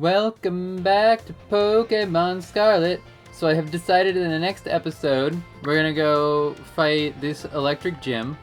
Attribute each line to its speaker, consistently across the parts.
Speaker 1: Welcome back to Pokémon Scarlet. So I have decided in the next episode, we're gonna go fight this electric gym.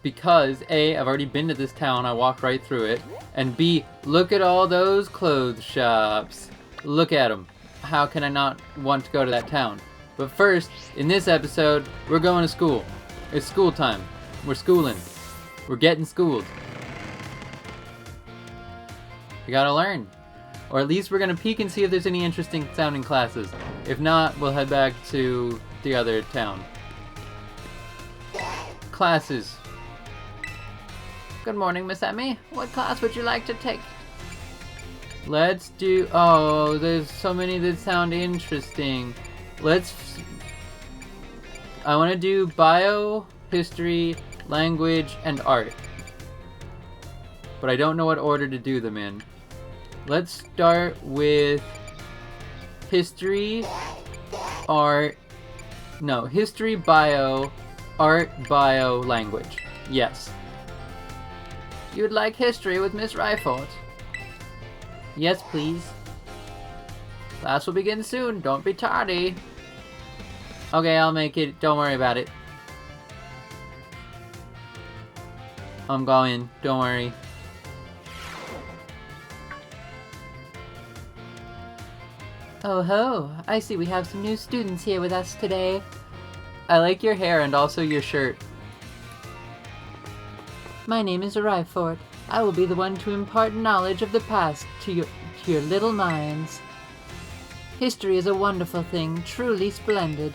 Speaker 1: Because A, I've already been to this town, I walked right through it. And B, look at all those clothes shops. Look at them. How can I not want to go to that town? But first, in this episode, we're going to school. It's school time. We're schooling. We're getting schooled. We gotta learn. Or at least we're gonna peek and see if there's any interesting sounding classes. If not, we'll head back to the other town. Classes.
Speaker 2: Good morning, Miss Emmy. What class would you like to take?
Speaker 1: Let's do... Oh, there's so many that sound interesting. I want to do bio, history, language, and art. But I don't know what order to do them in. Let's start with history, art... No, history, bio, art, bio, language. Yes.
Speaker 2: You'd like history with Miss Ryford?
Speaker 1: Yes, please.
Speaker 2: Class will begin soon. Don't be tardy.
Speaker 1: Okay, I'll make it. Don't worry about it. I'm going. Don't worry.
Speaker 2: Oh ho! I see we have some new students here with us today.
Speaker 1: I like your hair and also your shirt.
Speaker 2: My name is Ryford. I will be the one to impart knowledge of the past to your little minds. History is a wonderful thing, truly splendid.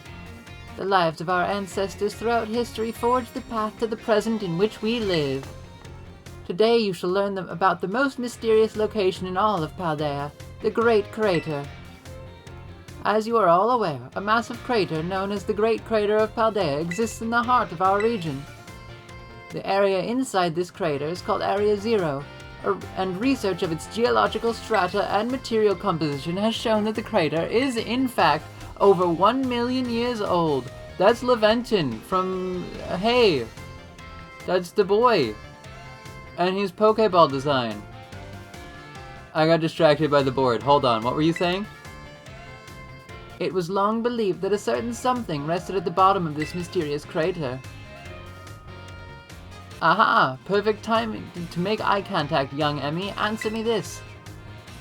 Speaker 2: The lives of our ancestors throughout history forged the path to the present in which we live. Today you shall learn about the most mysterious location in all of Paldea, the Great Crater. As you are all aware, a massive crater known as the Great Crater of Paldea exists in the heart of our region. The area inside this crater is called Area Zero, and research of its geological strata and material composition has shown that the crater is, in fact, over 1 million years old. That's Leventon from... Hey! That's the boy! And his Pokeball design. I got distracted by the board. Hold on, what were you saying? It was long believed that a certain something rested at the bottom of this mysterious crater. Aha! Perfect timing to make eye contact, young Emmy. Answer me this.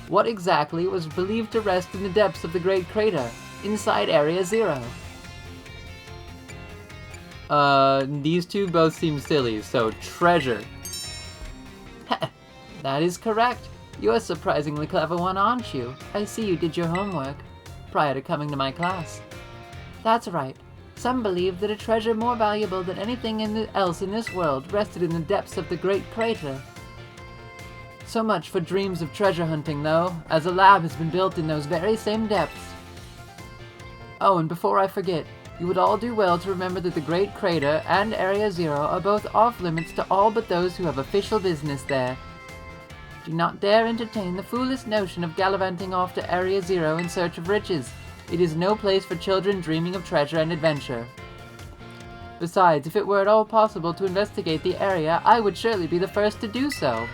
Speaker 2: What exactly was believed to rest in the depths of the Great Crater, inside Area Zero?
Speaker 1: These two both seem silly, so treasure.
Speaker 2: That is correct. You're a surprisingly clever one, aren't you? I see you did your homework prior to coming to my class. That's right. Some believe that a treasure more valuable than anything else in this world rested in the depths of the Great Crater. So much for dreams of treasure hunting, though, as a lab has been built in those very same depths. Oh, and before I forget, you would all do well to remember that the Great Crater and Area Zero are both off-limits to all but those who have official business there. Do not dare entertain the foolish notion of gallivanting off to Area Zero in search of riches. It is no place for children dreaming of treasure and adventure. Besides, if it were at all possible to investigate the area, I would surely be the first to do so.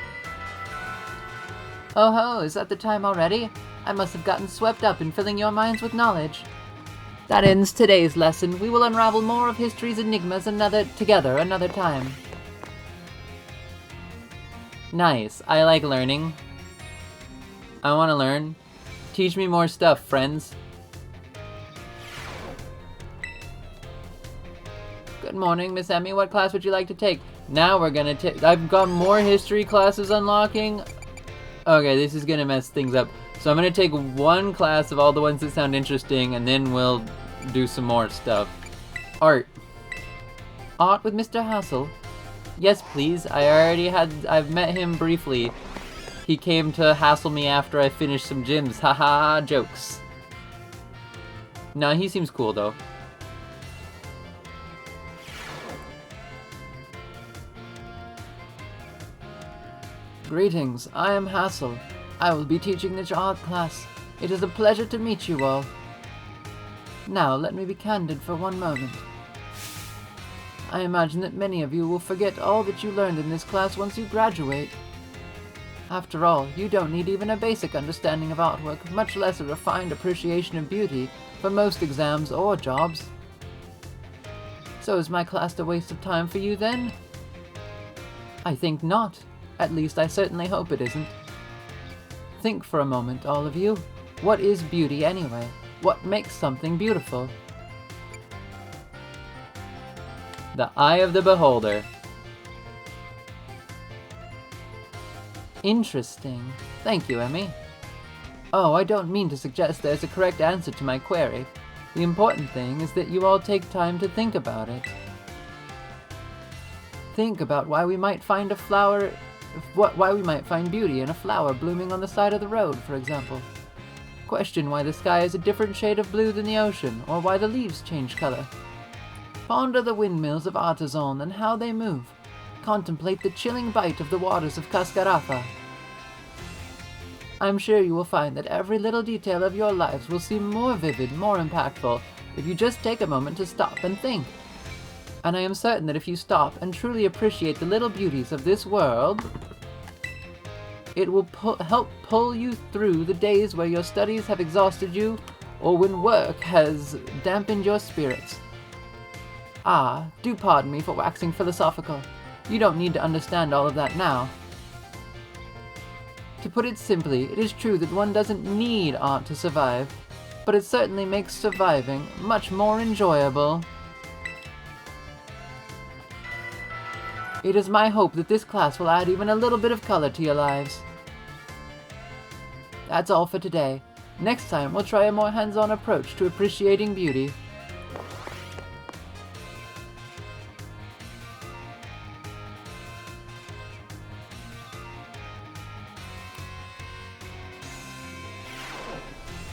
Speaker 2: Oh ho, is that the time already? I must have gotten swept up in filling your minds with knowledge. That ends today's lesson. We will unravel more of history's enigmas another time.
Speaker 1: Nice. I like learning. I want to learn. Teach me more stuff, friends.
Speaker 2: Good morning, Miss Emmy. What class would you like to take?
Speaker 1: Now we're gonna take... I've got more history classes unlocking. Okay, this is gonna mess things up. So I'm gonna take one class of all the ones that sound interesting, and then we'll do some more stuff. Art.
Speaker 2: Art with Mr. Hassel?
Speaker 1: Yes, please. I've met him briefly. He came to hassle me after I finished some gyms. Haha, jokes. No, he seems cool though.
Speaker 2: Greetings, I am Hassel. I will be teaching this art class. It is a pleasure to meet you all. Now, let me be candid for one moment. I imagine that many of you will forget all that you learned in this class once you graduate. After all, you don't need even a basic understanding of artwork, much less a refined appreciation of beauty, for most exams or jobs. So is my class a waste of time for you then? I think not. At least I certainly hope it isn't. Think for a moment, all of you. What is beauty anyway? What makes something beautiful?
Speaker 1: The eye of the beholder.
Speaker 2: Interesting. Thank you, Emmy. Oh, I don't mean to suggest there's a correct answer to my query. The important thing is that you all take time to think about it. Think about why we might find why we might find beauty in a flower blooming on the side of the road, for example. Question why the sky is a different shade of blue than the ocean, or why the leaves change color. Ponder the windmills of Artezon and how they move. Contemplate the chilling bite of the waters of Cascarafa. I'm sure you will find that every little detail of your lives will seem more vivid, more impactful, if you just take a moment to stop and think. And I am certain that if you stop and truly appreciate the little beauties of this world, it will help pull you through the days where your studies have exhausted you, or when work has dampened your spirits. Ah, do pardon me for waxing philosophical. You don't need to understand all of that now. To put it simply, it is true that one doesn't need art to survive, but it certainly makes surviving much more enjoyable. It is my hope that this class will add even a little bit of color to your lives. That's all for today. Next time, we'll try a more hands-on approach to appreciating beauty.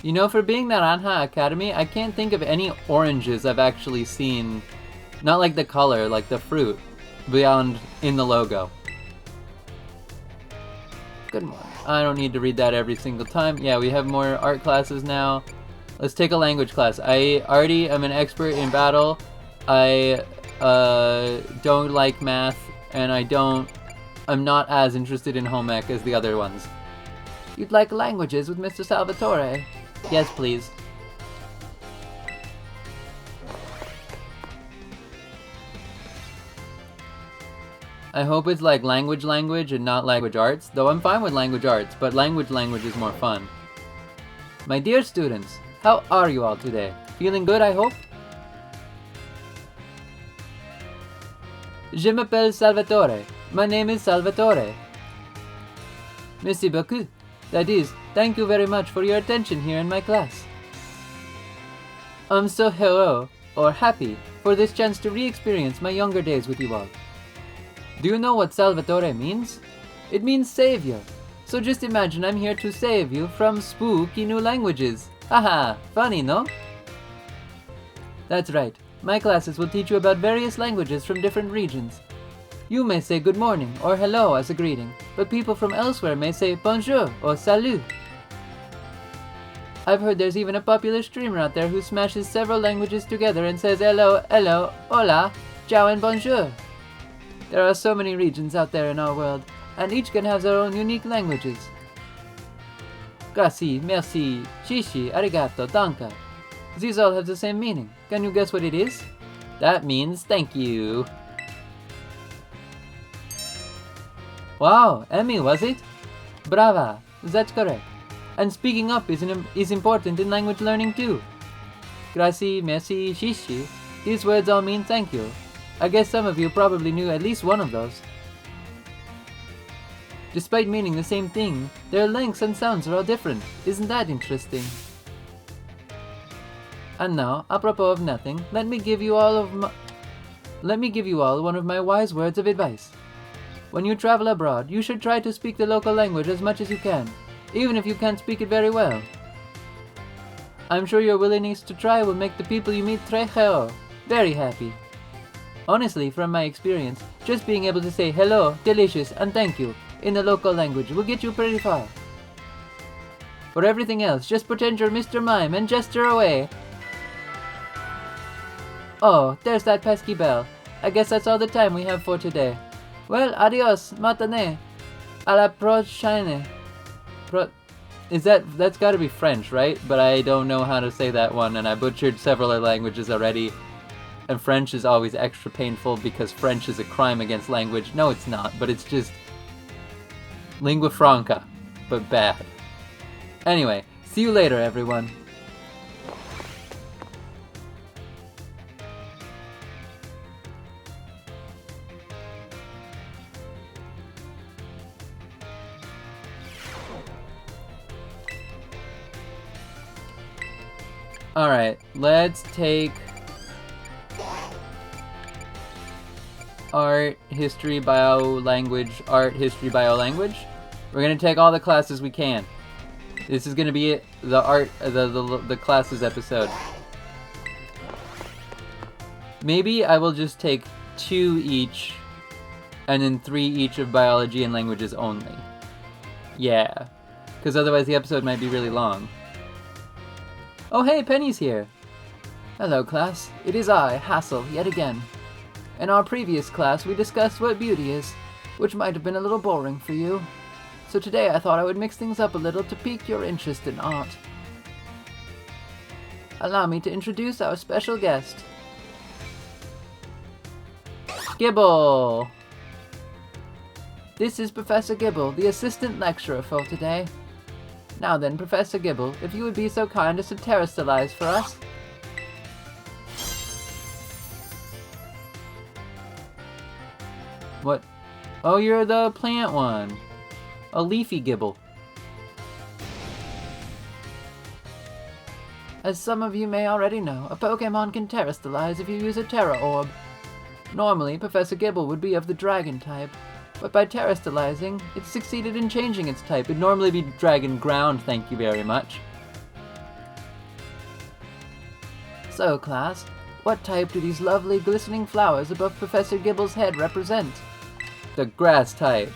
Speaker 1: You know, for being Naranja Academy, I can't think of any oranges I've actually seen. Not like the color, like the fruit, beyond in the logo.
Speaker 2: Good morning.
Speaker 1: I don't need to read that every single time. Yeah, we have more art classes now. Let's take a language class. I already am an expert in battle. I don't like math, and I'm not as interested in home ec as the other ones.
Speaker 2: You'd like languages with Mr. Salvatore?
Speaker 1: Yes, please. I hope it's like language and not language arts, though I'm fine with language arts, but language is more fun. My dear students, how are you all today? Feeling good, I hope? Je m'appelle Salvatore. My name is Salvatore. Merci beaucoup. That is, thank you very much for your attention here in my class. I'm so heureux, or happy, for this chance to re-experience my younger days with you all. Do you know what Salvatore means? It means savior. So just imagine I'm here to save you from spooky new languages. Haha, funny, no? That's right. My classes will teach you about various languages from different regions. You may say good morning or hello as a greeting, but people from elsewhere may say bonjour or salut. I've heard there's even a popular streamer out there who smashes several languages together and says hello, hello, hola, ciao and bonjour. There are so many regions out there in our world, and each can have their own unique languages. Grazie, merci, shishi, arigato, danka. These all have the same meaning. Can you guess what it is? That means thank you. Wow, Emmy, was it? Brava, that's correct. And speaking up is important in language learning too. Grazie, merci, shishi. These words all mean thank you. I guess some of you probably knew at least one of those. Despite meaning the same thing, their lengths and sounds are all different. Isn't that interesting? And now, apropos of nothing, let me give you all one of my wise words of advice. When you travel abroad, you should try to speak the local language as much as you can, even if you can't speak it very well. I'm sure your willingness to try will make the people you meet très heureux, very happy. Honestly, from my experience, just being able to say hello, delicious, and thank you in the local language will get you pretty far. For everything else, just pretend you're Mr. Mime and gesture away. Oh, there's that pesky bell. I guess that's all the time we have for today. Well, adios, matane. À la prochaine. That's gotta be French, right? But I don't know how to say that one, and I butchered several other languages already. And French is always extra painful because French is a crime against language. No, it's not, but it's just lingua franca, but bad. Anyway, see you later, everyone. Alright, let's take art, history, bio, language, art, history, bio, language. We're gonna take all the classes we can. This is gonna be it, the classes episode. Maybe I will just take 2 each, and then 3 each of biology and languages only. Yeah, because otherwise the episode might be really long. Oh hey, Penny's here! Hello class, it is I, Hassel, yet again. In our previous class we discussed what beauty is, which might have been a little boring for you. So today I thought I would mix things up a little to pique your interest in art. Allow me to introduce our special guest. Gibble! This is Professor Gibble, the assistant lecturer for today. Now then, Professor Gibble, if you would be so kind as to terrestrialize for us. What? Oh, you're the plant one. A leafy Gibble. As some of you may already know, a Pokémon can terrestrialize if you use a Terra Orb. Normally, Professor Gibble would be of the Dragon type, but by terrestrializing, it succeeded in changing its type. It'd normally be Dragon Ground, thank you very much. So, class, what type do these lovely glistening flowers above Professor Gibble's head represent? The Grass type.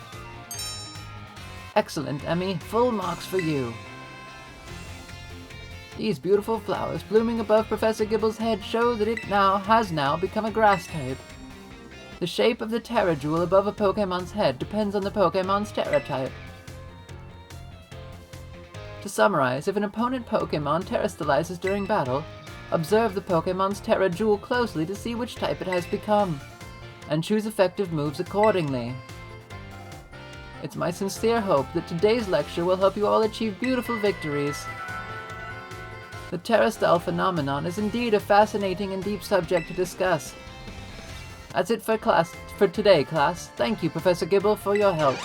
Speaker 1: Excellent, Emmy. Full marks for you. These beautiful flowers blooming above Professor Gibble's head show that it has now become a Grass type. The shape of the Terra Jewel above a Pokémon's head depends on the Pokémon's Terra type. To summarize, if an opponent Pokémon terrestrializes during battle, observe the Pokémon's Terra Jewel closely to see which type it has become, and choose effective moves accordingly. It's my sincere hope that today's lecture will help you all achieve beautiful victories. The Terrastyle phenomenon is indeed a fascinating and deep subject to discuss. That's it for today, class. Thank you, Professor Gibble, for your help.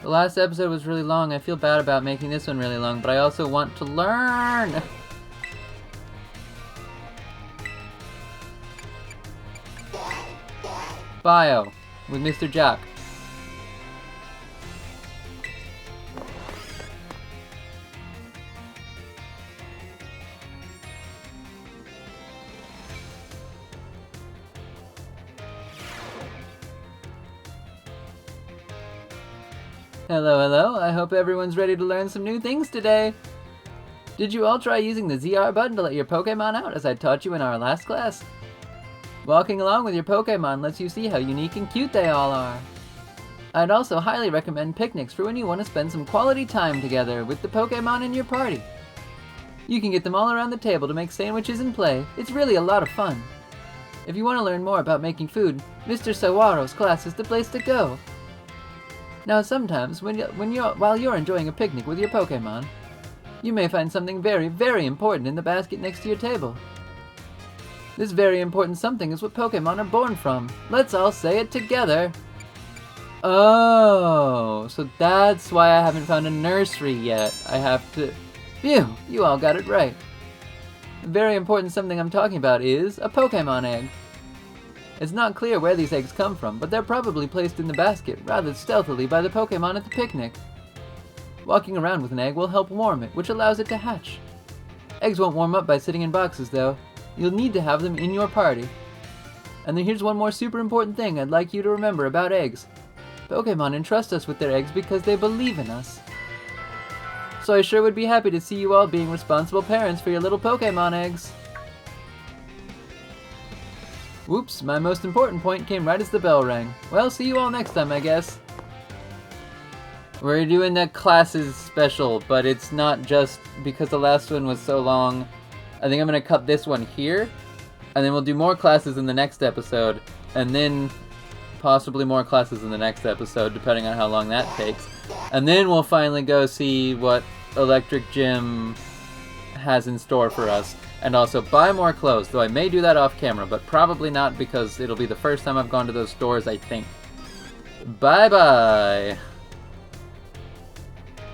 Speaker 1: The last episode was really long. I feel bad about making this one really long, but I also want to learn! Bio, with Mr. Jack. Hello, hello. I hope everyone's ready to learn some new things today. Did you all try using the ZR button to let your Pokémon out as I taught you in our last class? Walking along with your Pokémon lets you see how unique and cute they all are. I'd also highly recommend picnics for when you want to spend some quality time together with the Pokémon in your party. You can get them all around the table to make sandwiches and play. It's really a lot of fun. If you want to learn more about making food, Mr. Sawaro's class is the place to go. Now sometimes, while you're enjoying a picnic with your Pokémon, you may find something very, very important in the basket next to your table. This very important something is what Pokémon are born from. Let's all say it together! Oh, so that's why I haven't found a nursery yet. I have to... Phew, you all got it right. The very important something I'm talking about is a Pokémon egg. It's not clear where these eggs come from, but they're probably placed in the basket rather stealthily by the Pokémon at the picnic. Walking around with an egg will help warm it, which allows it to hatch. Eggs won't warm up by sitting in boxes, though. You'll need to have them in your party. And then here's one more super important thing I'd like you to remember about eggs. Pokémon entrust us with their eggs because they believe in us. So I sure would be happy to see you all being responsible parents for your little Pokémon eggs. Whoops, my most important point came right as the bell rang. Well, see you all next time, I guess. We're doing the classes special, but it's not just because the last one was so long. I think I'm going to cut this one here, and then we'll do more classes in the next episode, and then possibly more classes in the next episode, depending on how long that takes. And then we'll finally go see what Electric Gym has in store for us, and also buy more clothes, though I may do that off camera, but probably not because it'll be the first time I've gone to those stores, I think. Bye-bye!